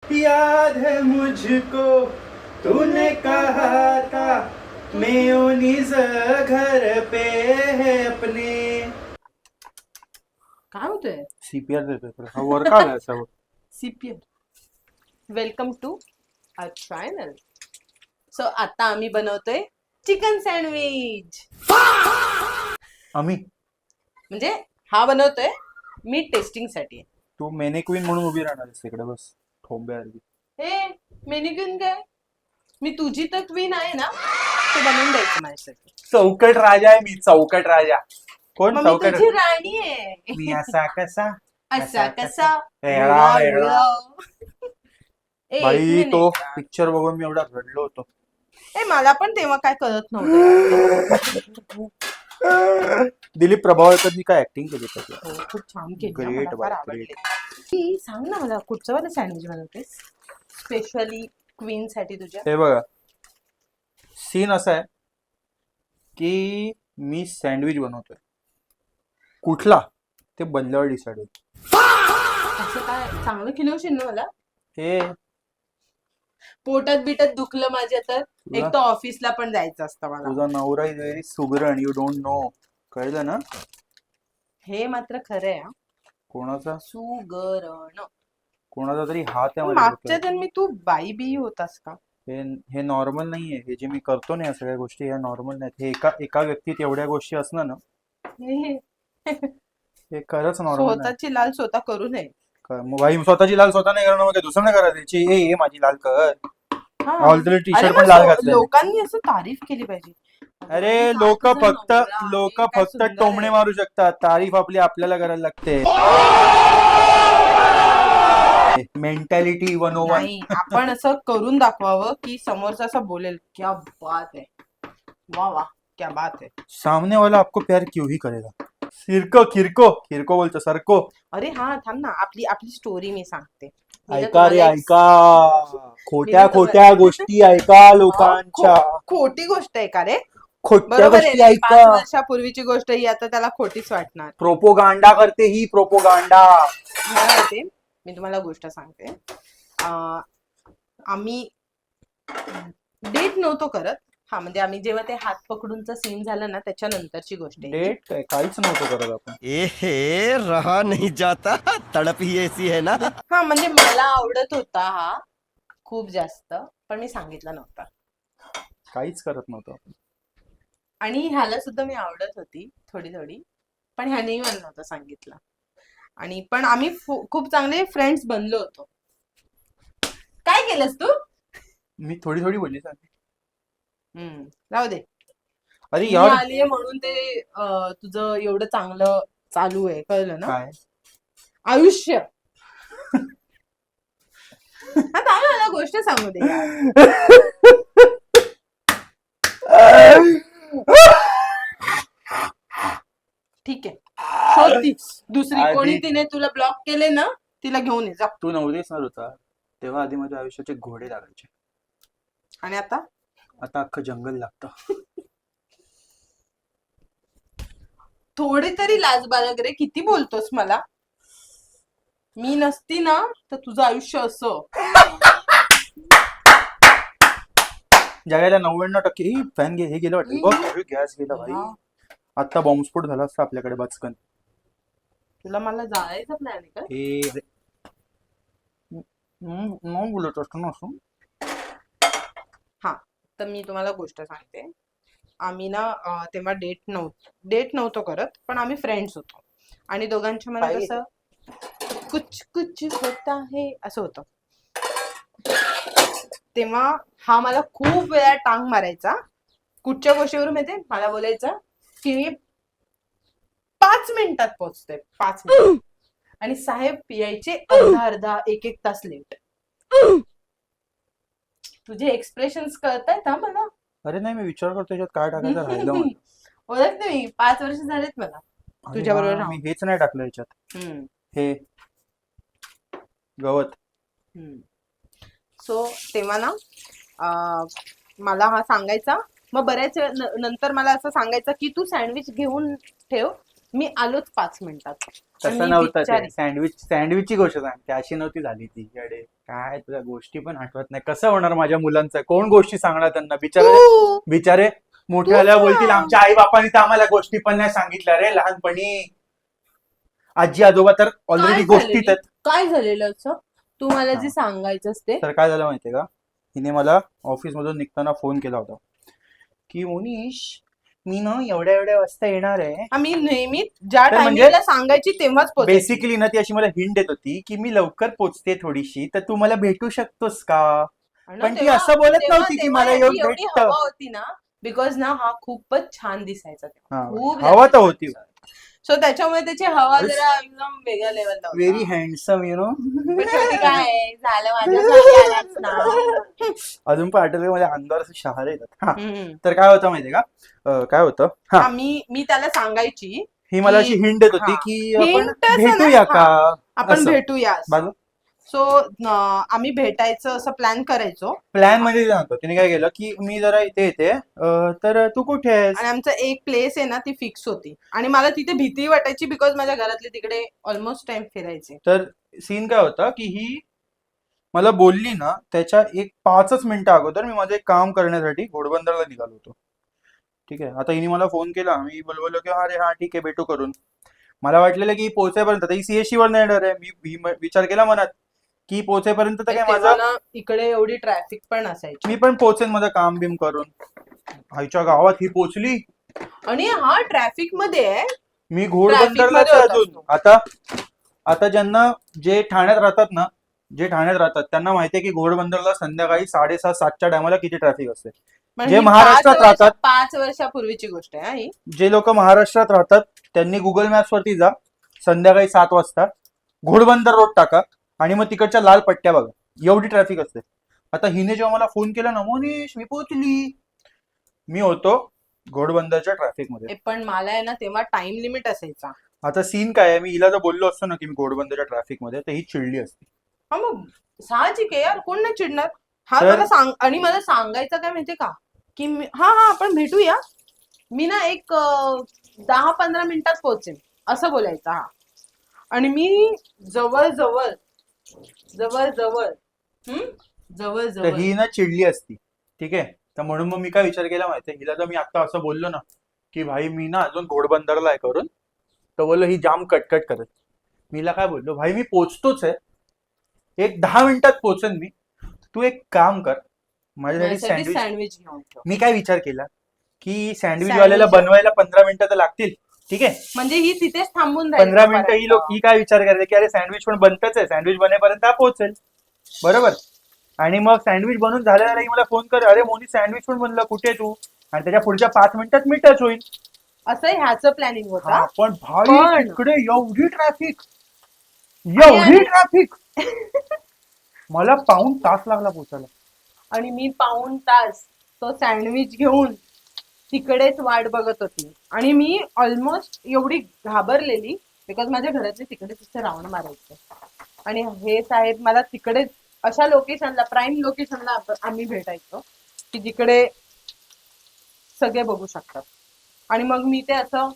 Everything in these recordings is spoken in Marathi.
याद है मुझको तूने कहा था मेयोनीज घर पे है अपने. काय होतंय सीपीआर देतोय हा वर का आलाय असा वर? CPM. Welcome to our channel. So आता आम्ही बनवतोय चिकन सँडविच. आम्ही म्हणजे हा बनवतोय मी टेस्टिंग साठी. तू मेने क्वीन म्हणून उभी राहणार आहेस तिकडे बस ठोंब्या आली. हे मेन्यू घेऊन काय, मी तुझी तर क्वीन आहे ना, ते बनवून द्यायचं माझ्यासाठी. चौकट राजा आहे मी, चौकट राजा. कोण मग मी चौकट? तुझी राणी आहे. मी असा कसा असा कसा वेगळा वेगळा. एक भाई मिनिट. तो पिक्चर बघून मी एवढा रडलो होतो. मला पण तेव्हा काय कळत नव्हतं. दिलीप प्रभावळकरनी काय ऍक्टिंग केली त्याची. हो, खूप छान केली. Great, मला फार बाई, आवडले. ती सांग ना मला कुठचं वाला सँडविच बनवतेस स्पेशली क्वीन साठी तुझ्या. हे बघा सीन असा आहे की मी सँडविच बनवतोय, कुठला ते बनल्यावर डिसाइड होईल. असं काय चांगलं खिलवशील ना मला. हे पोटात बिटात दुखलं माझ्या तर एक तर ऑफिसला पण जायचं असतं मला. तुझा नवरा is very Sugran, you don't know. कळलं ना? हे मात्र खरं आहे. कोणाचा सुगरण. कोणाचा तरी हात आहे माझ्या मागच्या डोक्यावर. जन्मी तू बाई बी होतास का? हे हे नॉर्मल नाहीये. हे जे मी करतो ना या सगळ्या गोष्टी ह्या नॉर्मल नाहीत. हे एका व्यक्तीत एवढ्या गोष्टी असणं ना, हे हे खरंच नॉर्मल नाही. स्वतःची लाल स्वतः करू नये. मग भाई स्वतःची लाल स्वतः नाही करणं, मग काय दुसरं नाही करायची. हे माझी लाल कर. हा. ऑलरेडी टी अरे शर्ट मग पण लाल घातले. लोकांनी असं तारीफ केली पाहिजे. अरे हा लोक तुझा फक्त नवरा आहे, लोक काय फक्त सुंदर टोमणे आहे. मारू शकतात. तारीफ आपली आपल्याला करायला लागते. मेंटॅलिटी 101. नाही, आपण असं करून दाखवावं की समोरचा असं बोलेल क्या बात है, वा वा क्या बात है. सामने वाला आपको प्यार क्यों ही करेगा. सिरको खिरको खिरको बोलतो सरको. अरे हा थांब ना, आपली आपली स्टोरी मी सांगते. मी ना ऐका रे तुम्हाला ऐका, खोट्या मी खोट्या गोष्टी ऐका लोकांच्या. खोटी गोष्ट आहे का रे. खोट्या बरोबर आहे गोष्टी रे, ऐका. 5 वर्षापूर्वीची गोष्ट ही आता त्याला खोटीच वाटणार. प्रोपोगांडा करते ही प्रोपोगांडा. मला माहिती, मी तुम्हाला गोष्ट सांगते. आम्ही डेट नव्हतो करत. हा म्हणजे आम्ही जेव्हा ते हात पकडूनचं सीन झालं ना त्याच्यानंतरची गोष्ट आहे. डेट काय काहीच नव्हतं करत आपण. ए रहा नहीं जाता, तड़प ही ऐसी है ना. हा म्हणजे मला आवडत होता हा खूप जास्त, पण मी सांगितलं नव्हता. काहीच करत नव्हतं. आणि ह्याला सुद्धा मी आवडत होती थोडी थोडी, पण ह्यानेही मला नव्हतं सांगितलं. आणि पण आम्ही खूप चांगले फ्रेंड्स बनलो होतो. काय केलंस तू? मी थोडी थोडी बोलली सांग. राहू दे. अरे मी यार आलीये म्हणून ते तुझं एवढं चांगलं चालू आहे, कळलं ना. काय आयुष्य. आता मला गोष्ट सांगू दे यार. ठीक आहे, शोध ती दुसरी आधी- कोणी तिने तुला ब्लॉक केले ना, तिला घेऊन ये जा. तू नवरीच होता तेव्हा आधी माझ्या आयुष्याचे घोडे लागायचे. आणि आता आता अख्खं जंगल लागतं. थोडे तरी लाज बाळग रे. किती बोलतोस मला. मी नसती ना तर तुझं आयुष्य असं. जगायला 99% ही फॅन हे गेलं वाटतं बघ. गॅस गेला भाई. आता बॉम्बस्फोट झाला असता आपल्याकडे बचकन. तुला मला जायचं प्लॅन आहे का? हे न बोलत असतो ना असं. हा तर मी तुम्हाला गोष्ट सांगते. आम्ही ना तेव्हा डेट नव्हतो करत, पण आम्ही फ्रेंड्स होतो. आणि दोघांच्या मनात पाहिजे. असं कुछ कुछ होता है असं होतं. तेव्हा हा मला खूप वेळा टांग मारायचा. कुठच्या गोष्टीवरून माहितीये, मला बोलायचा की मी 5 मिनिटात पोहोचते, 5 मिनिट. आणि साहेब यायचे अर्धा एक तास लेट. तुझे एक्सप्रेशन्स कळतायत हा मला. अरे नाही मी विचार करतो याच्यात काय टाकायचं राहिलं मला. ओळखते मी, 5 वर्ष झालेत मला अरे तुझ्याबरोबर हा, राहून. मी हेच नाही टाकलं याच्यात. हे गवत. सो तेव्हा ना मला हा सांगायचा. मग बऱ्याच नंतर मला असं सांगायचं की तू सँडविच घेऊन ठेव, मी आलोच 5 मिनिटात. आणि तसं मी नव्हतं बिचारी. ते. सँडविचची गोष्ट सांग, ती अशी नव्हती झाली ती. अडे काय, तुझ्या गोष्टी पण आठवत नाही. कसं होणार माझ्या मुलांचं? कोण गोष्टी सांगणार त्यांना? बिचारे तू बिचारे मोठे तू आल्या बोलतील सांग. आमच्या आई बापांनी तर आम्हाला गोष्टी पण नाही सांगितल्या रे लहानपणी. आजी आजोबा तर ऑलरेडी काय गोष्टीत झालेली आहेत. काय झालेलं असं तू मला जे हा. सांगायचंस ते. तर काय झालं माहितीये का, हिने मला ऑफिस मधून निघताना फोन केला होता की मोनिश, मी ना एवढ्या एवढ्या वाजता येणार आहे. आम्ही नेहमी ज्या तर म्हणजे टायमिंगला सांगायची तेव्हाच पोहोचायची. बेसिकली ना ती अशी मला हिंट देत होती की मी लवकर पोचते थोडीशी, तर तू मला भेटू शकतोस का. ना पण ती तेव्हा असं बोलत तेव्हा नव्हती की तेव्हा मला याची येऊन एवढी भेटत. हवा होती ना, बिकॉज ना हा खूपच छान दिसायचा तेव्हा. हा, खूप हवा तर होती. सो त्याच्यामुळे त्याची हवा जरा एकदम वेगळ्या लेवलला व्हेरी हँडसम यु नो. पण शेवटी काय आहे, झालं माझ्यासाठी आलाच ना. अजून पण आठवलं माझ्या अंगावर असं शहारे येतात. हा, हम्म. तर काय होतं माहितीये का, काय होतं, हा, हा मी त्याला सांगायची ही मला अशी की हिंट देत होती हा की आपण हिंट असं नाही, भेटूया का, हा आपण असं. भेटूया. माझं सो आम्ही भेटायचं असं प्लॅन करायचो. प्लॅन मध्ये सांगतो तिने काय केलं की मी जरा इथे येते, तर तू कुठे आहेस. आणि आमचं एक प्लेस आहे ना ती फिक्स होती आणि मला तिथे भीती वाटायची बिकॉज माझ्या घरातले तिकडे ऑलमोस्ट टाइम फिरायचे. तर सीन काय होता की ही मला बोलली ना त्याच्या एक 5च मिनिटं अगोदर मी माझं एक काम करण्यासाठी घोडबंदरला निघालो होतो. ठीक आहे, आता हिने मला फोन केला, मी बोललो की अरे हा ठीक आहे भेटू करून. मला वाटलेलं की पोहोचेपर्यंत आता ही सीएससी वर नाही येणार आहे. मी विचार केला मनात की पोहोचेपर्यंत तर काय तेव्हा माझं, ना इकडे एवढी ट्रॅफिक पण असायची. मी पण पोहोचेन माझं काम बिम करून. आईच्या गावात ही पोहोचली, आणि हा ट्रॅफिक मध्ये आहे. मी ट्रॅफिक घोडबंदरलाच मध्ये आहे होतास अजून. तू. आता आता ज्यांना जे ठाण्यात राहतात ना, जे ठाण्यात राहतात त्यांना माहितीये की घोडबंदरला संध्याकाळी 6:30-7च्या टायमाला किती ट्रॅफिक असते. पण जे ही महाराष्ट्रात राहतात, 5 वर्षापूर्वीची गोष्ट आहे हा ही. जे लोक महाराष्ट्रात राहतात त्यांनी गुगल मॅप्स वरती जा, संध्याकाळी 7 वाजता घोडबंदर रोड टाका आणि मग तिकडच्या लाल पट्ट्या बघा, एवढी ट्रॅफिक असते. आता हिने जेव्हा मला फोन केला ना, मोनिश मी पोहोचली, मी होतो घोडबंदरच्या ट्रॅफिक मध्ये. पण मला आहे ना तेव्हा टाइम लिमिट असायचा. आता सीन काय आहे, मी हिला जर बोललो असतो ना की मी घोडबंदरच्या ट्रॅफिक मध्ये, तर ही चिडली असती. हा मग साहजिक आहे यार, कोण नाही चिडणार. हा तर मला सांग, आणि मला सांगायचं काय माहितीये का की हा हा आपण भेटूया, मी ना एक 10-15 मिनिटात पोहोचेन असं बोलायचं हा. आणि मी जवळ जवळ जवळ जवळ जवळ तर जवळ ही ना चिडली असती. ठीक आहे, तर म्हणून मग मी काय विचार केला माहितीये, हिला जर मी आता असं बोललो ना की भाई मी ना अजून घोडबंदरला आहे करून, तर बोललो ही जाम कटकट करत. मीला काय बोललो, भाई मी पोचतोच आहे, एक 10 मिनिटात पोचेन मी. तू एक काम कर, माझ्यासाठी माझ्यासाठी सँडविच. सँडविच घेऊन ठेव. मी काय विचार केला की सँडविच वाल्याला बनवायला 15 मिनिटं तर लागतील. ठीक आहे, म्हणजे ही तिथेच थांबून राहील 15 मिनिटं ही तोपर्यंत. ही काय विचार करते की अरे सँडविच पण बनतच आहे, सँडविच बनेपर्यंत हा पोहोचेल. बरोबर. आणि मग सँडविच बनून झाल्यावर ही मला फोन कर, अरे मोनी सँडविच पण बनलं, कुठे आहे तू. आणि त्याच्या पुढच्या 5 मिनिटात मी टच होईल. असं ह्याचं प्लॅनिंग होता. हा, पण भाई पण- तिकडे एवढी ट्रॅफिक, आणि- एवढी ट्रॅफिक, मला पाऊण तास लागला पोचायला. आणि मी पाऊण तास तो सँडविच घेऊन तिकडेच वाट बघत होती. आणि मी ऑलमोस्ट एवढी घाबरलेली बिकॉज माझ्या घरातले तिकडे तिथे राऊंड मारायचे. आणि हे साहेब मला तिकडेच अशा लोकेशनला, प्राईम लोकेशनला आम्ही भेटायचो की जिकडे सगळे बघू शकतात. आणि मग मी ते असं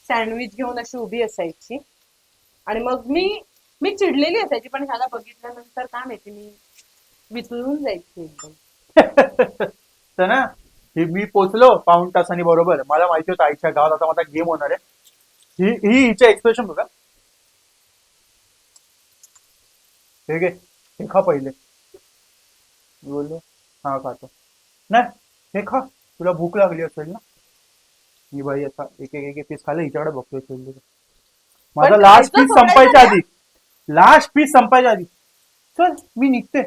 सँडविच घेऊन अशी उभी असायची आणि मग मी चिडलेली असायची, पण ह्याला बघितल्यानंतर काय माहिती मी विचलून जायची एकदम. तर ना मी पोचलो पाऊण तासांनी बरोबर. मला माहिती होतं आईच्या गावात आता माझा गेम होणार आहे. ही हिचे एक्सप्रेशन बघा. हे घे, हे खा पहिले. मी बोललो हा खातो. नाही, हे खा, तुला भूक लागली असेल ना. मी बाई असा एक एक एक पीस खाल्लं, हिच्याकडे बघतोय चिडली. माझा लास्ट खायचं पीस सोडायचं संपायच्या नाही. आधी, लास्ट पीस संपायच्या आधी, चल मी निघते.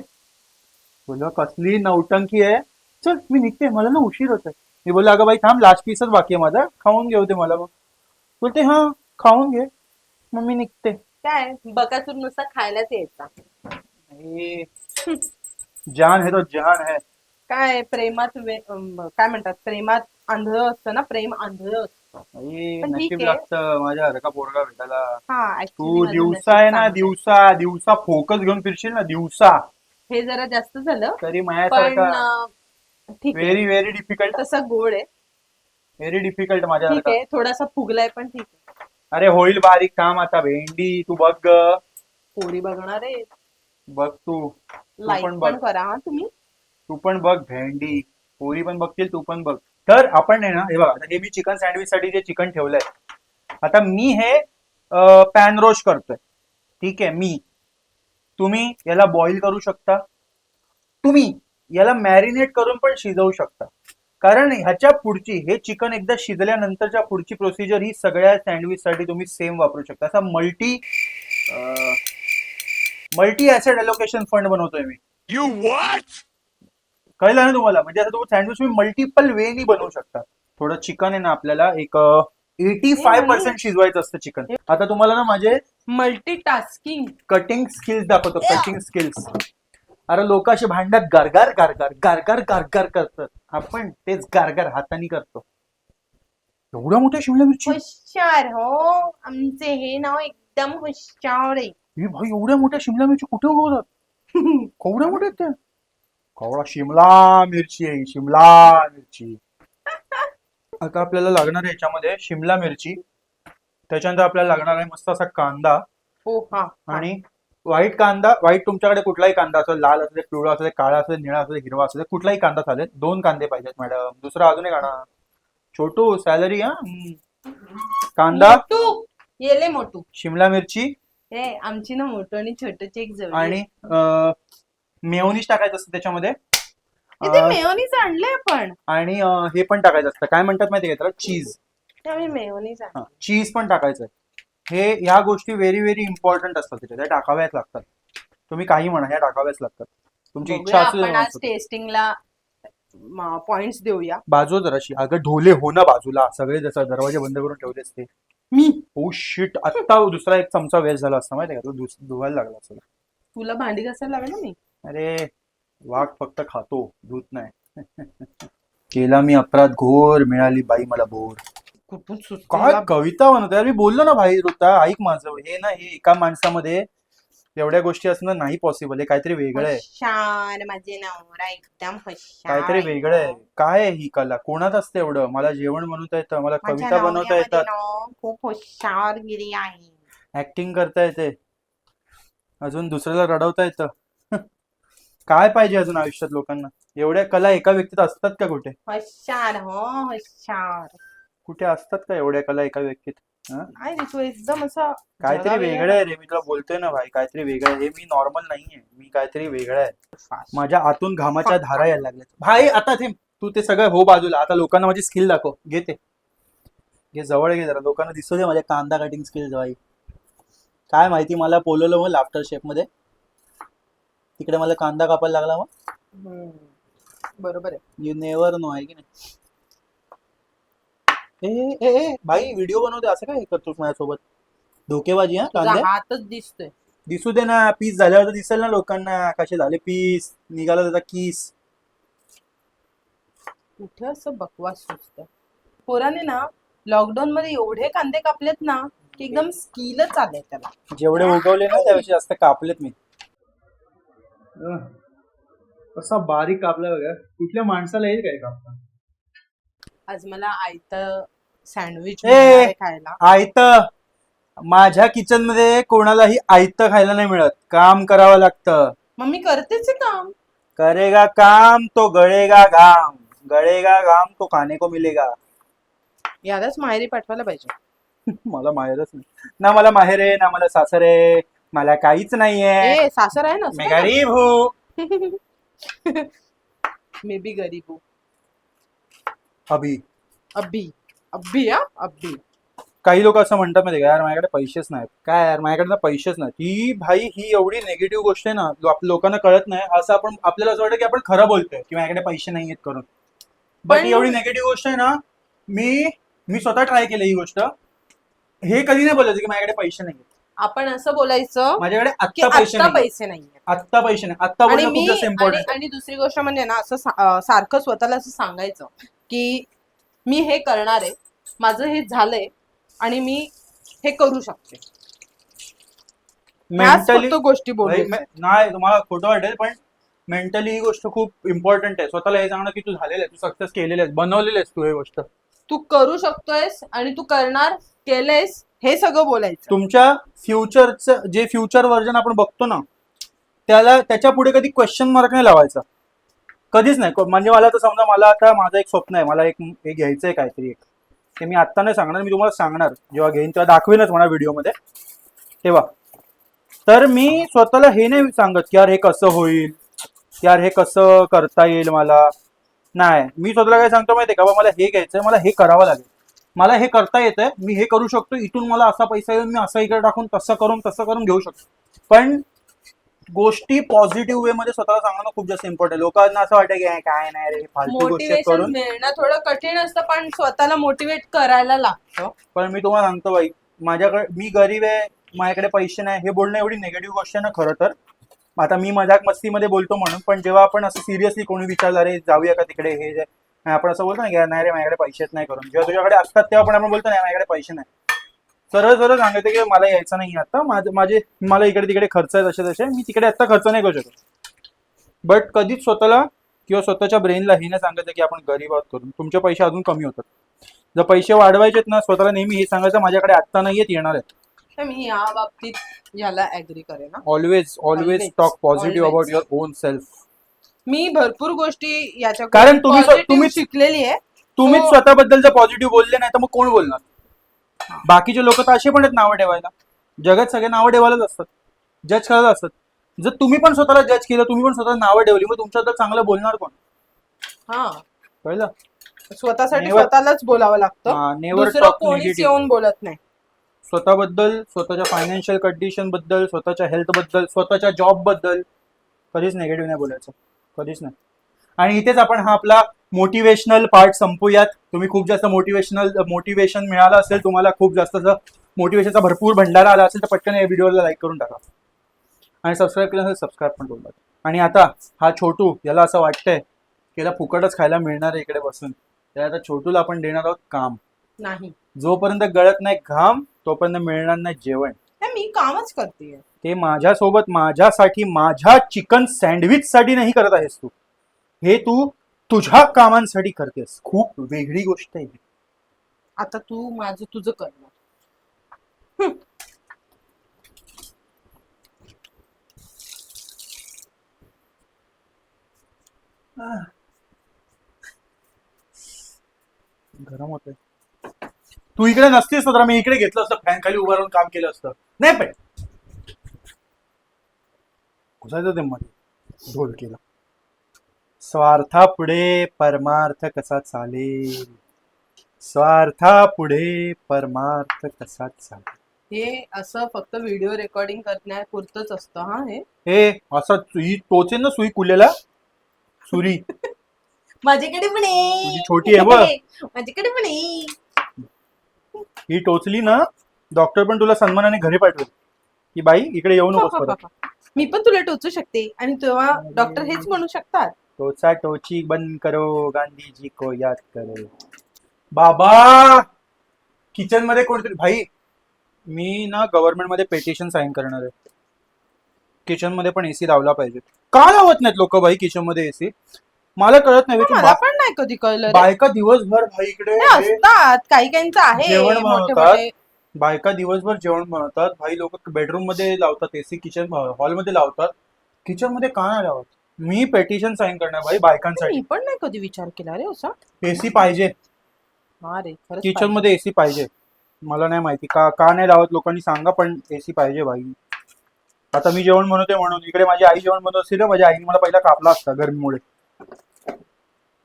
बोललो कसली नौटंकी आहे, चल मी निघते, मला ना उशीर होतोय. मी बोललो अगं बाई थांब, लास्ट पीसच बाकी आहे माझा, खाऊन घेऊ दे मला. मग बोलते हा खाऊन घे, मग मी निघते. काय बकासूर नुसता खायलाच यायचा. ए, जान है तो जान है. काय प्रेमात काय म्हणतात, प्रेमात आंधळ असतं ना, प्रेम आंधळ असतं. ए, पण ठीक नशीब आहे. लागतं माझ्या हरका पोरगा भेटायला. हा तू ऍक्च्युली दिवसा आहे ना, दिवसा दिवसा फोकस घेऊन फिरशील ना दिवसा, हे जरा जास्त झालं. तरी पण माझ्यासारखा ठीक आहे, व्हेरी व्हेरी डिफिकल्ट, तसा गोड आहे. व्हेरी डिफिकल्ट माझ्या ठीक सारखा. आहे, थोडासा फुगलाय पण ठीक आहे. अरे होईल बारीक काम आता. भेंडी तू बघ ग. पोरी बघणार आहे. बघ तू लाईक पण बघ. पण करा हा तुम्ही. तू पण बघ भेंडी. पोरी पण बघतील, तू पण बघ. तर आपण आहे ना, हे बघा, आता हे मी चिकन सँडविच साठी जे चिकन ठेवलंय, आता मी हे पॅन रोस्ट करतोय. ठीक आहे. तुम्ही याला बॉईल करू शकता. तुम्ही याला मॅरिनेट करून पण शिजवू शकता. कारण ह्याच्या पुढची, हे चिकन एकदा शिजल्यानंतरच्या पुढची प्रोसिजर ही सगळ्या सँडविच साठी तुम्ही सेम वापरू शकता. असा मल्टी ऍसेट अलोकेशन फंड बनवतोय मी. You what? कळलं ना तुम्हाला? म्हणजे असं तुम्ही सँडविच तुम्ही मल्टिपल वेनी बनवू शकता. थोडं चिकन आहे ना, आपल्याला एक 85% शिजवायचं असतं चिकन. आता तुम्हाला ना माझे मल्टीटास्किंग. कटिंग स्किल्स दाखवतो. Cutting skills. अरे लोक असे भांड्यात गारगार गारगार गारगार गारगार करतात. आपण तेच गारगार हाताने करतो. एवढ्या मोठ्या शिमला मिरची. हुशार हो, आमचे हे नाव एकदम हुशार आहे. हे भाई, एवढ्या मोठ्या शिमला मिरची कुठे उगवतात? केवढ्या मोठ्या आहेत त्या? केवढा शिमला मिरची आहे, शिमला मिरची. आता आपल्याला लागणार आहे याच्यामध्ये शिमला मिरची. त्याच्यानंतर आपल्याला लागणार आहे मस्त असा कांदा. हो हा. आणि व्हाईट कांदा. व्हाईट तुमच्याकडे कुठलाही कांदा असेल, लाल असेल, पिवळा असेल, काळा असेल, निळा असेल, हिरवा असेल, कुठलाही कांदा चालेल. 2 कांदे पाहिजेत मॅडम. दुसरा अजून एक आणा. छोटू सॅलरी. हा कांदा, मोटू येले मोटू. शिमला मिरची हे आमची ना मोठू आणि छोटूची एक जोडी. आणि मेयोनीज टाकायचं असतं त्याच्यामध्ये. इथे मेयोनीज आणले आपण. आणि हे पण टाकायचं असतं, काय म्हणतात माहिती का त्याला, चीज. आम्ही मेयोनीज आणले. चीज पण टाकायचं. हे ह्या गोष्टी व्हेरी व्हेरी इम्पॉर्टंट असतात त्याच्यात. त्या टाकाव्याच लागतात. तुम्ही काही म्हणा, ह्या टाकाव्याच लागतात. तुमची इच्छा आपण आज असेल. टेस्टिंगला पॉइंट्स देऊया. बाजू जराशी. अगं ढोले हो ना बाजूला. सगळे जसं दरवाजे बंद करून ठेवले असते. मी ओ शिट, आत्ता दुसरा एक चमचा वेस्ट झाला असता माहिती का. तो धुवायला लागला असेल. तुला भांडी घासायला लागेल ना मी. अरे वाघ फक्त खातो, धूत नाही. केला मी अपराध घोर, मिळाली बाई मला बोर. कुठून काय सुचला. कविता म्हणत यार. मी बोललो ना भाई ऋता, ऐक माझं. हे ना, हे एका माणसामध्ये एवढ्या गोष्टी असणं नाही पॉसिबल. हे काहीतरी वेगळं आहे. हुशार माझे नवरा एकदम हुशार. काहीतरी वेगळं आहे. काय आहे ही कला? कोणात असते एवढं? मला जेवण बनवता येतं, मला माझ्या कविता बनवता नवऱ्यामध्ये येतात, ना खूप हुशारगिरी आहे. ऍक्टिंग करता येते, अजून दुसऱ्याला रडवता येतं. काय पाहिजे अजून आयुष्यात लोकांना? एवढ्या कला एका व्यक्तीत असतात का कुठे? हुशार हो, हुशार. कुठे असतात का एवढ्या कला एका व्यक्तीत? नाही रे, तू एकदम असं काहीतरी जरा वेगळं आहे रे. मी तुला बोलतोय ना भाई, काहीतरी वेगळं आहे. हे मी नॉर्मल नाहीये. मी काहीतरी वेगळं आहे. माझ्या आतून घामाच्या धारा यायला लागल्यात भाई. आता तू ते सगळं हो बाजूला. आता लोकांना माझी स्किल दाखव. घे जवळ घे जरा. लोकांना दिसू दे माझ्या कांदा कटिंग स्किल्स भाई. काय माहिती, मला बोलवलं मग लाफ्टर शेफ मध्ये, तिकडे मला कांदा कापायला लागला मग. बरोबर आहे. यू नेवर नो, आहे की नाही? ए भाई, व्हिडिओ बनवते असं काय करतोस माझ्यासोबत? धोकेबाजी. हा तुझा कांदे हातच दिसतोय. दिसू दे ना. पीस झाल्यावर तर दिसेल ना लोकांना कसे झाले पीस. निघाला त्याचा किस. कुठे असं बकवास सुचतं. पोराने ना लॉकडाऊन मध्ये एवढे कांदे कापलेत ना की एकदम स्किलच आलंय त्याला. जेवढे उगवले ना त्यापेक्षा जास्त कापलेत मी. कसा बारीक कापला बघा. कुठल्या माणसाला येईल काय कापता? आज मला आयतं सँडविच ए! खायला. आयत माझ्या किचन मध्ये कोणालाही आयतं खायला नाही मिळत. काम करावं लागतं. मग मी करतेच आहे काम. करेगा काम तो गळेगा घाम, गळेगा घाम तो खाने को मिलेगा. यालाच माहेरी पाठवायला पाहिजे. मला माहेरच नाही ना. मला माहेर आहे ना मला सासर आहे. मला काहीच नाहीये. ए सासर आहे ना. मैं गरीब हूँ. मे बी गरीब हूँ. अभी अब्बी अब्बी हा अब्बी. काही लोक असं म्हणतात माहिती का, यार माझ्याकडे पैसेच नाहीत. काय यार, माझ्याकडे ना पैसेच नाहीत. ही भाई, ही एवढी निगेटिव्ह गोष्ट आहे ना, लोकांना कळत नाही. असं आपल्याला असं वाटतं की आपण खरं बोलतोय की माझ्याकडे पैसे नाहीयेत करून. पण ही एवढी निगेटिव्ह गोष्ट आहे ना. मी स्वतः ट्राय केलं ही गोष्ट. हे कधी नाही बोलायचं की माझ्याकडे पैसे नाहीयेत. आपण असं बोलायचं माझ्याकडे की आत्ता पैसे आत्ता नाही. पैसे नाहीये. आत्ता पैसे नाही. आत्ता आणि बोलणं मी खूप जास्त इम्पॉर्टंट. आणि दुसरी गोष्ट म्हणजे ना असं सारखं स्वतःला असं सांगायचं की मी हे करणार आहे, माझं हे झालंय आणि मी हे करू शकते. मेंटली गोष्टी बोलू. नाही, तुम्हाला खोटं वाटेल पण मेंटली ही गोष्ट खूप इम्पॉर्टंट आहे. स्वतःला हे सांगणं की तू झालेलं आहे, तू सक्सेस केलेलं आहेस, बनवलेलं आहेस तू हे गोष्ट. तू करू शकतोयस आणि तू करणार, केलेस हे सगळं बोलायचं. तुमच्या फ्युचरचं जे फ्युचर व्हर्जन आपण बघतो ना, त्याच्या पुढे कधी क्वेश्चन मार्क नाही लावायचा, कधीच नाही. म्हणजे मला तर समजा, मला आता माझं एक स्वप्न आहे, मला एक घ्यायचं आहे काहीतरी एक, ते मी आत्ता नाही सांगणार, मी तुम्हाला सांगणार जेव्हा घेईन तेव्हा दाखवेनच म्हणा व्हिडिओमध्ये तेव्हा. तर मी स्वतःला हे नाही सांगत की यार हे कसं होईल, यार हे कसं करता येईल मला. नाही, मी स्वतःला काय सांगतो माहिती आहे का, बाबा मला हे घ्यायचंय, मला हे करावं लागेल, मला हे करता येतंय, मी हे करू शकतो, इथून मला असा पैसा येऊन मी असं इकडे टाकून तसं करून घेऊ शकतो. पण गोष्टी पॉझिटिव्ह वे मध्ये स्वतःला सांगणं खूप जास्त इम्पॉर्टंट. लोकांना असं वाटतं की काय नाही रे, फालतू गोष्टी मोटिवेशन करून. मिळणं थोडं कठीण असतं, पण स्वतःला मोटिवेट करायला लागतं. पण मी तुम्हाला सांगतो बाई, माझ्याकडे, मी गरीब आहे, माझ्याकडे पैसे नाही, हे बोलणं एवढी निगेटिव्ह गोष्ट आहे ना खरं तर. आता मी मजाक मस्तीमध्ये बोलतो म्हणून, पण जेव्हा आपण असं सिरियसली कोणी विचारलं रे जाऊया का तिकडे, हे जे आपण असं बोलतो ना की नाही रे माझ्याकडे पैसेच नाही करून, जेव्हा तुझ्याकडे असतात तेव्हा पण आपण बोलतो नाही माझ्याकडे पैसे नाही. सरळ सरळ सांगायचं की मला यायचं नाही आता, मला इकडे तिकडे खर्च आहे तसे तसे, मी तिकडे आता खर्च नाही करू शकत. बट कधीच स्वतःला किंवा स्वतःच्या ब्रेनला हे नाही सांगायचं की आपण गरीब आहोत करून. तुमचे पैसे अजून कमी होतात. जर पैसे वाढवायचेत ना, स्वतःला नेहमी हे सांगायचं माझ्याकडे आत्ता नाहीयेत, येणार आहेत. तर मी या बाबतीत याला ऍग्री करेन ना. Always Always. Talk positive Always. About your own self. मी भरपूर गोष्टी याच्या कारण तुम्ही positive शिकलेली आहे. तुम्हीच So- स्वतःबद्दल जर पॉझिटिव्ह बोलले नाही तर मग कोण बोलणार. बाकीचे लोक तर असे पण आहेत नावं ठेवायला. जगात सगळे नावं ठेवायलाच असतात, जज करायला असतात. जर तुम्ही पण स्वतःला जज केलं, तुम्ही पण स्वतःला नावं ठेवली, मग तुमच्याबद्दल चांगलं बोलणार कोण. हा, कळलं. स्वतःसाठी Never- स्वतःलाच बोलावं लागतं. नेव्हर दुसरं टॉक कोणीच निगेटिव्ह. येऊन बोलत नाही. स्वतःबद्दल, स्वतःच्या फायनान्शियल कंडिशन बद्दल, स्वतःच्या हेल्थ बद्दल, स्वतःच्या जॉब बद्दल कधीच निगेटिव्ह नाही बोलायचं, कधीच नाही. आणि इथेच आपण हा आपला मोटिवेशनल पार्ट संपूयात. तुम्ही खूप जास्त मोटिवेशन मिळालं असेल, तुम्हाला खूप जास्त मोटिवेशनचा भरपूर भंडारा आला असेल तर पटकन या व्हिडिओला लाईक करून टाका आणि सबस्क्राईब केलं असेल सबस्क्राईब पण करून टाका. आणि आता हा छोटू, याला असं वाटतंय की याला फुकटच खायला मिळणार आहे इकडे बसून, तर आता छोटूला आपण देणार आहोत काम. नाही, जोपर्यंत गळत नाही घाम तोपर्यंत मिळणार नाही जेवण. नाही, मी कामच करते. ते माझ्यासोबत, माझ्यासाठी, माझ्या चिकन सँडविच साठी नाही करत आहेस तू, हे तू तुझ्या कामांसाठी करतेस. खूप वेगळी गोष्ट आहे. आता तू माझं तुझं करणार. गरम होतंय. तू इकडे नसतीस तर मी इकडे घेतलं असतं, फॅन खाली उभं राहून काम केलं असतं. नाही पण घुसायचं ते मध्ये ढोल केला. स्वार्थापुढे परमार्थ कसा चालेल, स्वार्थापुढे परमार्थ कसा चालेल. हे असं फक्त व्हिडिओ रेकॉर्डिंग करण्यापुरतच असतं. हा, हे असं ही टोचेन ना सुई कुलेला, सुरी माझ्याकडे पण तुझी छोटी आहे बघ. माझ्याकडे पण आहे. ही टोचली ना, डॉक्टर पण तुला सन्मानाने घरी पाठवेल की बाई इकडे येऊ नकोस परत. मी पण तुला टोचू शकते आणि तेव्हा डॉक्टर हेच म्हणू शकतात, टोचा टोची बंद करो, गांधीजी को याद करो. बाबा किचन मध्ये कोणतरी, भाई मी ना गव्हर्नमेंट मध्ये पेटिशन साईन करणार आहे. किचन मध्ये पण एसी लावला पाहिजे. का लावत नाहीत लोक भाई किचन मध्ये एसी, मला कळत नाही. मला पण नाही कधी कळलं रे. बायका दिवसभर भाई इकडे नाही, असतात काही काहींचं आहे जेवण मोठे बनवतात. मोठे. बायका दिवसभर जेवण बनवतात भाई. लोक बेडरूम मध्ये लावतात एसी, किचन हॉल मध्ये लावतात, किचन मध्ये का नाही लावत. मी पेटिशन साईन करणार भाई बायकांसाठी. मी पण नाही कधी विचार केला रे असा. एसी पाहिजे हा रे, खरंच किचन पाहिजे. मध्ये, एसी पाहिजे. मला नाही माहिती का नाही लावत लोकांनी, सांगा पण एसी पाहिजे भाई. आता मी जेवण बनवते म्हणून, इकडे माझी आई जेवण बनवत असेल, माझ्या आईने मला पहिला कापला असता गरमीमुळे.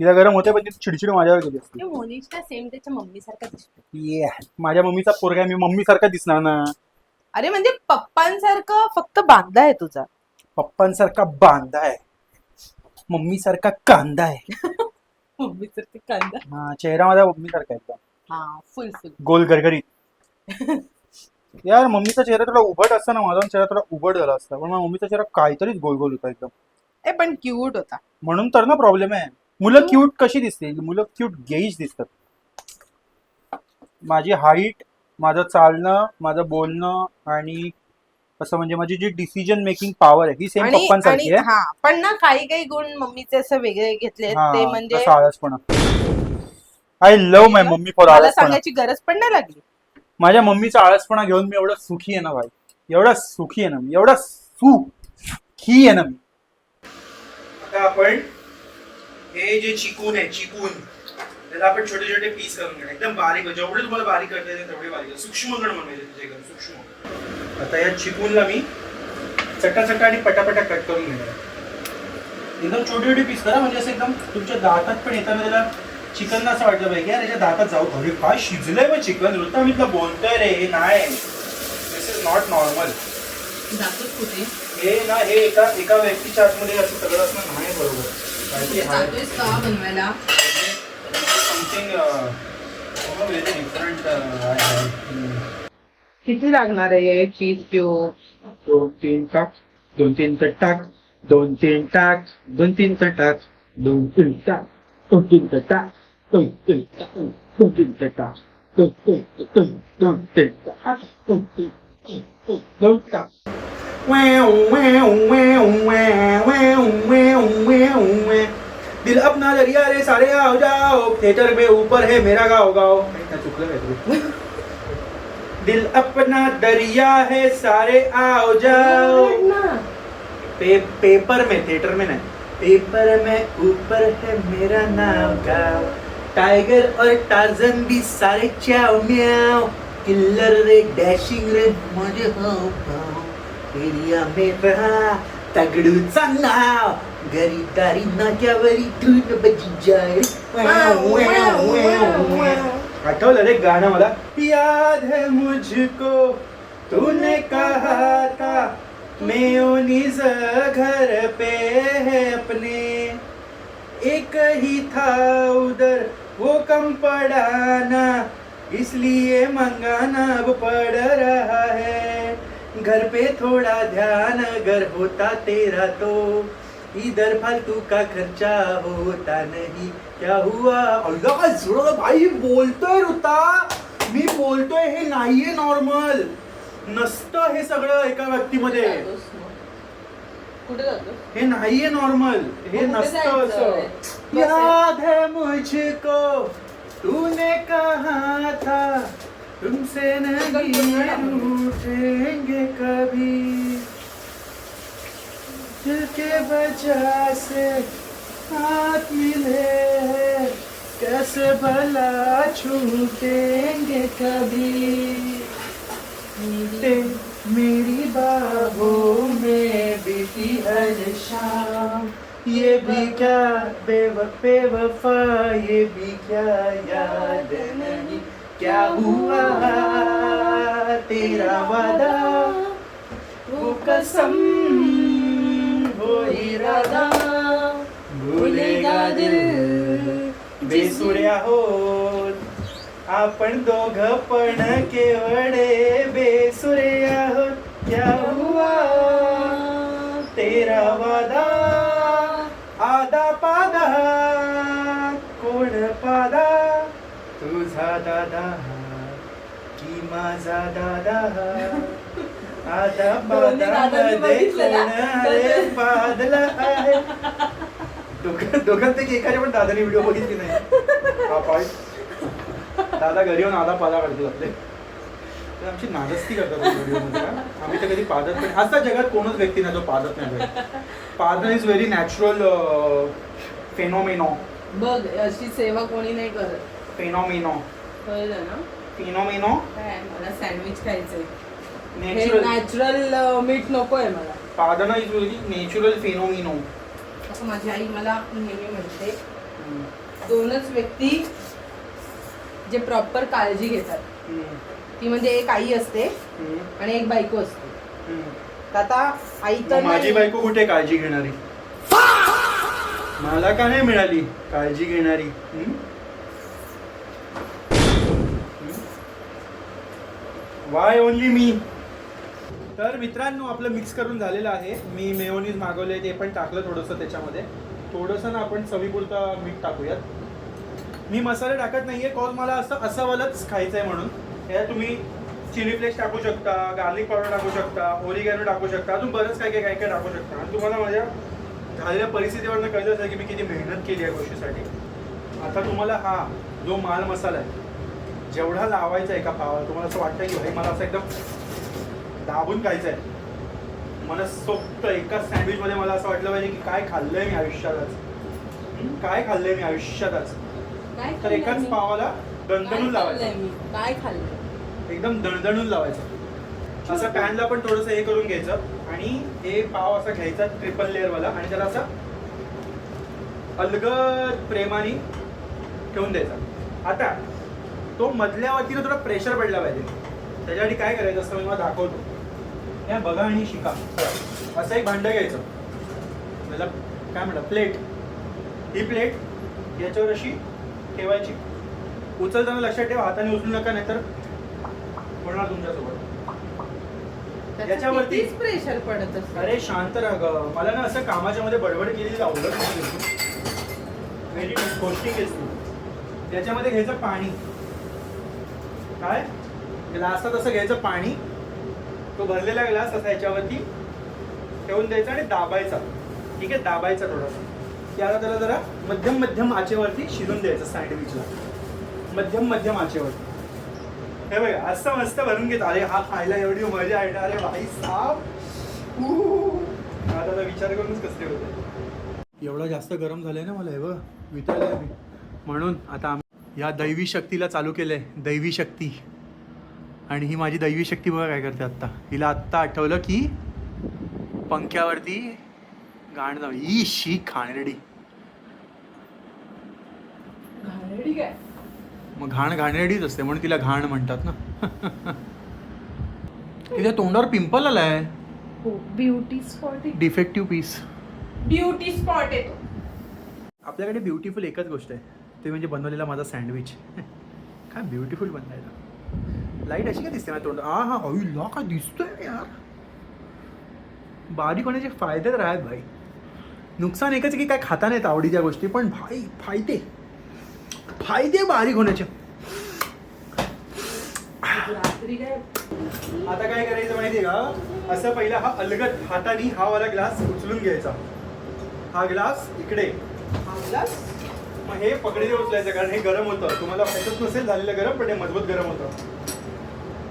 तिला गरम होते पण ती चिडचिड माझ्यावर गेली असते. ते मोनिशा सेम त्याच्या मम्मी सारखा दिसतो. माझ्या मम्मीचा पोरगा आहे, मी मम्मी सारखा दिसणार ना. अरे म्हणजे पप्पांसारखं, फक्त बांधा आहे तुझा. पप्पांसारखा बांधा आहे, मम्मी सारखा कांदा आहे. मम्मी सारखं कांदा. हा, चेहरा माझा मम्मी सारखा एकदम हा, फुल फुल गोल गरगरीत. यार मम्मीचा चेहरा थोडा उभट असता ना, माझा चेहरा थोडा उभट झाला असता, पण माझ्या मम्मीचा चेहरा काहीतरीच गोल गोल होता एकदम. ए पण क्यूट होता. म्हणून तर ना प्रॉब्लेम आहे. मुलं क्यूट कशी दिसते, मुलं क्यूट गेईच दिसतात. माझी हाईट, माझं चालणं, माझं बोलणं आणि असं म्हणजे माझी जी डिसिजन मेकिंग पॉवर आहे ही सेम आणि पप्पांसारखी आहे. हा, पण ना काही काही गुण मम्मीचे असं वेगळे घेतले ते म्हणजे आळसपणा. I love my mummy for मला आळसपणा. सांगायची गरज पण नाही लागली. माझ्या मम्मीचा आळसपणा घेऊन मी एवढा सुखी आहे ना भाई, एवढा सुखी आहे ना मी, एवढा सुखी आहे ना मी. आता आपण हे जे चिकून आहे, चिकून त्याला आपण छोटे छोटे पीस करून घेणार, एकदम बारीक, जेवढे तुम्हाला बारीक करता येते तेवढे बारीक, सूक्ष्म कण बनवायचे तुझे घर, सूक्ष्म. आता या चिकूनला मी चटाचटा आणि पटापटा कट करून घेणार. एकदम छोटे छोटे पीस करा, म्हणजे असं एकदम तुमच्या दातात पण येताना त्याला चिकन असं वाटलं पाहिजे यार याच्या दातात जाऊ. अरे काय शिजलंय मग चिकन, ऋता मी तुला बोलतोय रे, हे नाही, दिस इज नॉट नॉर्मल. जातोच कुठे हे ना, हे एका व्यक्तीच्या आतमध्ये असं सगळं असणं नाही बरोबर. काहीतरी जातोयस का बनवायला? Something very different. किती लागणार आहे चीज क्यूब? 2-3 टाक, 2-3 तर टाक, 2-3 टाक, 2-3 तर टाक, 2-3 टाक, 2-3 तर टाक, 2-3 टाक, 2-3 तर टाक, 2-3 टाक, 2 टाक. दिल अपना दरिया रे सारे आओ जाओ, थिएटर में ऊपर है मेरा गाँव गाँव. चुकलं काय? दिल अपना दरिया है सारे आओ जाओ. पेपर में, थिएटर में नहीं, पेपर में ऊपर है मेरा नाम गाँव. टाइगर और टार्जन भी सारे चाओ म्याओ. किल्लर रे डैशिंग रे मुझे हाव भाव. एरिया में रहा तगडूचा नाव. गरीदारी नाक्यावरी धून बजी जाय. आठवलं रे गाणं मला. याद है मुझको तूने कहा था मेयोनीज घर पे है अपने. एक ही था उधर वो कम पड़ाना, इसलिए मंगाना अब पड़ रहा है. घर पे थोड़ा ध्यान अगर होता तेरा तो इधर फालतू का खर्चा होता नहीं. क्या हुआ? अल्लाह का जुड़ा भाई बोलतोय ऋता, मी बोलतोय हे नाहीये नॉर्मल. नसतं हे सगळं एका व्यक्तीमध्ये. कुठे जातो? हे नाहीये नॉर्मल, हे नसतं असं. याद है मुझको तूने कहा था तुमसे नहीं रूठेंगे कभी. दिल के वजह से हाथ मिले हैं, कैसे भला छूटेंगे कभी. मेरी बाहों में बीती हर शाम. ये भी क्या बेवफा, ये भी क्या याद नहीं. क्या हुआ तेरा वादा, वो कसम वो इरादा. भूलेगा दिल बेसुऱ्या होत आपण दोघ पण केवढे बेसुऱ्या होत. क्या हुआ तेरा वादा, आदा पादा कोण पादा, तुझा दादा की माझा दादा. आदा पादा मध्ये कोण रे पादला आहे. दोघांपैकी एकाच्या पण दादाने व्हिडिओ बघितली नाही. हा पाय दादा घरी येऊन आधा पादा काढतील आपले. तर आमची नादस्ती करतात व्हिडिओमध्ये. आम्ही तर कधी पादत नाही. आजच्या जगात कोणच व्यक्ती नाही जो पादत नाही. पादन इज व्हेरी नॅचरल फेनॉमिनो. बघ अशी सेवा कोणी नाही करत. फेनॉमिनो, कळलं ना? फेनॉमिनो. काय मला सँडविच खायचंय. हे नॅचरल नॅचरल मीठ नकोय मला. पादन इज व्हेरी नॅचरल फेनॉमिनो. असं माझी आई मला नेहमी म्हणते. दोनच व्यक्ती जे प्रॉपर काळजी घेतात, ती म्हणजे एक आई असते आणि एक बायको असते. तर आता आई तर माझी नाही. बायको कुठे काळजी घेणारी? मला का नाही मिळाली काळजी घेणारी? Y only me. तर मित्रांनो आपलं मिक्स करून झालेलं आहे. मी मेयोनीज मागवले, ते पण टाकलं थोडंसं त्याच्यामध्ये. थोडंसं ना आपण चवीपुरतं मीठ टाकूयात. मी मसाले टाकत नाहीये कॉज मला असं वालच खायचं आहे म्हणून. यात तुम्ही चिली फ्लेक्स टाकू शकता, गार्लिक पावडर टाकू शकता, ओरिगॅनो टाकू शकता, अजून बरंच काय काय टाकू शकता. आणि तुम्हाला माझ्या झालेल्या परिस्थितीवरनं कळलं असेल की मी किती मेहनत केली या गोष्टीसाठी. आता तुम्हाला हा जो माल मसाला आहे, जेवढा लावायचा एका पावाला तुम्हाला असं वाटतं की भाई मला असं एकदम दाबून खायचं आहे, मनसोक्त एका सँडविचमध्ये मला असं वाटलं पाहिजे की काय खाल्लंय मी आयुष्यात आज, काय खाल्लंय मी आयुष्यात आज. काय तर खाल्लंय एकाच मी? पावाला दणदणून लावायचं, मी काय खाल्लं? एकदम दणदणून लावायचं. असं पॅनला पण थोडंसं हे करून घ्यायचं आणि हे पाव असा घ्यायचा ट्रिपल लेअरवाला आणि त्याला असा अलगद प्रेमाने ठेवून द्यायचा. आता तो मधल्यावरती ना थोडा प्रेशर पडला पाहिजे. त्याच्यासाठी काय करायचं असतं मी तुम्हाला दाखवतो. या बघा आणि शिका. असं एक भांडं घ्यायचं, त्याला काय म्हणतात प्लेट. ही प्लेट याच्यावर अशी ठेवायची. उचलताना लक्षात ठेवा हाताने उचलू नका, नाहीतर होणार तुमच्यासोबत. याच्यावरती प्रेशर पडत असतं. अरे शांत राहा गं. मला ना असं कामाच्या मध्ये बडबड केलेली आवडत नाही. व्हेरी पौष्टिक आहेस तू. त्याच्यामध्ये घ्यायचं पाणी. काय ग्लासात असं घ्यायचं पाणी, तो भरलेला ग्लास असा याच्यावरती ठेवून द्यायचा आणि दाबायचा. ठीक आहे, दाबायचा थोडासा. त्याला जरा मध्यम मध्यम आचेवरती शिजून द्यायचं सँडविचला, मध्यम मध्यम आचेवरती. हे बघा असं मस्त भरून घेत. अरे हा खायला एवढी मजा आहे ना. अरे भाई साब, आता विचार करूनच कसले होते. एवढं जास्त गरम झालंय ना मला, हे बघ वितळलंय मी. म्हणून आता आम्ही या दैवी शक्तीला चालू केलंय, दैवी शक्ती. आणि ही माझी दैवी शक्ती बघा काय करते आत्ता. हिला आत्ता आठवलं की पंख्यावरती घाण जाऊ. ई शी घाणेरडी. काय मग घाण घाणेरडीच असते म्हणून तिला घाण म्हणतात ना. तिच्या तोंडावर पिंपल आलाय. Beauty spot. Defective piece. Beauty spot येतो. आपल्याकडे ब्युटिफुल एकच गोष्ट आहे, ते म्हणजे बनवलेला माझा सँडविच. काय ब्युटिफुल बनलाय. लाईट अशी काय दिसते माझ्या तोंड. हा ला काय दिसतोय यार. बारीक होण्याचे फायदे तर आहेत भाई. नुकसान एकच की काय खाता नाहीत आवडीच्या गोष्टी, पण भाई फायदे बारीक होण्याचे. रात्री काय आता काय करायचं माहितीये का, असं पहिला हा अलगद हाताने हा वाला ग्लास उचलून घ्यायचा. हा ग्लास इकडे, मग हे पकडीने उचलायचं कारण हे गरम होतं. तुम्हाला माहीतच नसेल झालेलं गरम, पण हे मजबूत गरम होतं.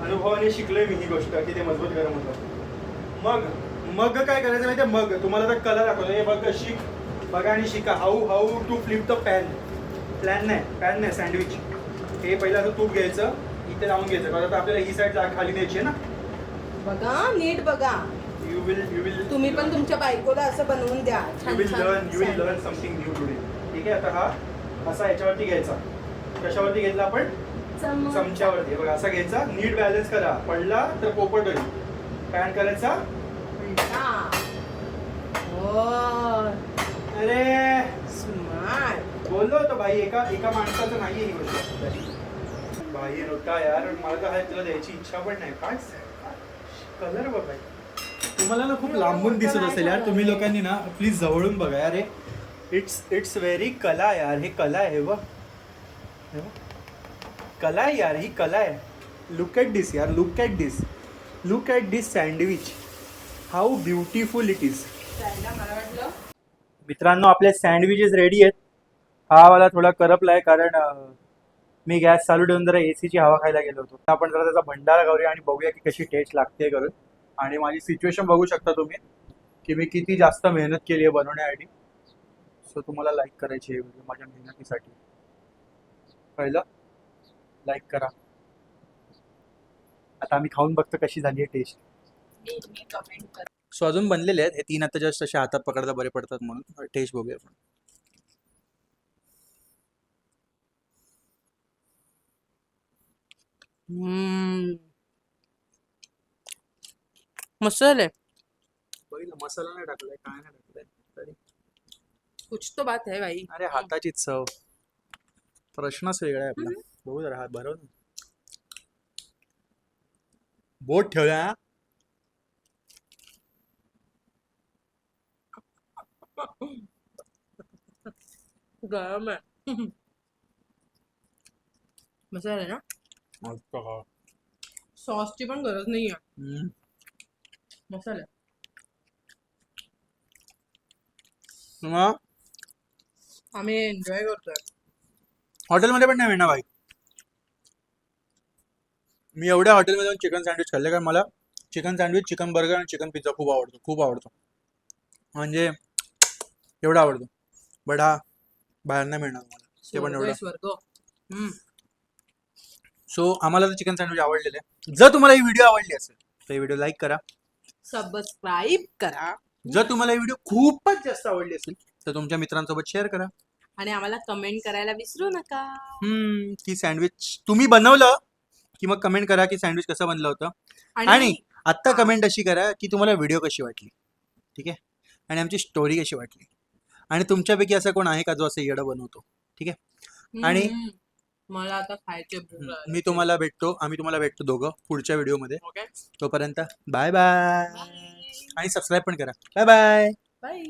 अनुभवाने शिकलोय मी ही गोष्ट की ते मजबूत गरम होतं. मग काय करायचं माहिती आहे. मग तुम्हाला तर कलर दाखवतो. हे बघ शिक, बघा आणि शिका. How to flip the pan. Pan नाही सँडविच. हे पहिलं असं तूप घ्यायचं, इथे लावून घ्यायचं कारण आता आपल्याला ही साईड खाली द्यायची आहे ना. बघा नीट बघा. यू विल तुम्ही पण तुमच्या बायकोला असं बनवून द्या. You will learn something new today. ठीक आहे, आता हा असा याच्यावरती घ्यायचा. कशावरती घेतला आपण, चमच्यावरती. बघा असा घ्यायचा. नीट बॅलन्स करा, पडला तर पोपट होईल. पॅन करायचा. अरे स्मार्ट. बोललो होतो भाई, एका माणसाचं नाहीये ही गोष्ट. भाई होता यार, मला तर तुला द्यायची इच्छा पण नाही. काय कलर बघा. तुम्हाला ना खूप लांबून दिसत असेल यार. तुम्ही लोकांनी ना प्लीज जवळून बघा यार. इट्स व्हेरी कला यार. हे कला आहे बघ, कला आहे यार, ही कला आहे. लुक ॲट दिस यार, look at this sandwich. How beautiful it is. मला वाटलं मित्रांनो आपले सँडविचेस रेडी आहेत. हा वाला थोडा करपला आहे कारण मी गॅस चालू ठेवून जरा एसीची हवा खायला गेलो होतो. आपण जरा त्याचा भंडारा करूया आणि बघूया की कशी टेस्ट लागते करून. आणि माझी सिच्युएशन बघू शकता तुम्ही की मी किती जास्त मेहनत केली आहे बनवण्यासाठी. सो तुम्हाला लाईक करायची आहे व्हिडिओ माझ्या मेहनतीसाठी. पहिलं लाईक करा. आता आम्ही खाऊन बघतो कशी झाली आहे टेस्ट. कमेंट कर. सो अजून बनलेले आहेत हे 3. आता जस्ट असे हातात पकडता बरे पडतात म्हणून टेस्ट बघूया आपण. मस्त झालंय. पहिलं मसाला नाही टाकलाय, काय नाही टाकलाय तरी. कुछ तो बात है भाई. अरे हाताची चव प्रश्नच वेगळा आहे आपला. बघू जरा हात भरव. बोट ठेवल्या. गरम आहे. मस्त झालंय ना. मस्त खा. सॉसची पण गरज नाही आहे. मस्त झालंय. मग आम्ही एन्जॉय करतोय. हॉटेलमध्ये पण नाही मिळणार भाई. मी एवढ्या हॉटेलमध्ये जाऊन चिकन सँडविच खाल्ले कारण मला चिकन सँडविच, चिकन बर्गर आणि चिकन पिझ्झा खूप आवडतो, खूप आवडतो. म्हणजे एवढा आवडतो. बट हा बाहेर नाही मिळणार मला, ते पण स्वर्ग एवढं. आहे, स्वर्ग. हम्म. सो आम्हाला तर चिकन सँडविच आवडलेलं आहे. जर तुम्हाला ही व्हिडिओ आवडली असेल तर ही व्हिडिओ लाईक करा. सबस्क्राईब करा जर तुम्हाला ही व्हिडिओ खूपच जास्त आवडली असेल तर तुमच्या मित्रांसोबत शेअर करा. आणि आम्हाला कमेंट करायला विसरू नका. की सँडविच तुम्ही बनवलं की मग कमेंट करा की सँडविच कसं बनलं होतं. आणि आत्ता हा. कमेंट अशी करा की तुम्हाला व्हिडिओ कशी वाटली, ठीक आहे, आणि आमची स्टोरी कशी वाटली, आणि तुमच्यापैकी असं कोण आहे का जो असं येडं बनवतो, ठीक आहे. आणि हम्म. मला आता खायचे भूक लागली. आम्ही तुम्हाला भेटतो दोघं पुढच्या व्हिडिओमध्ये. ओके तोपर्यंत बाय बाय, बाय आणि सबस्क्राईब पण करा. Bye bye. बाय.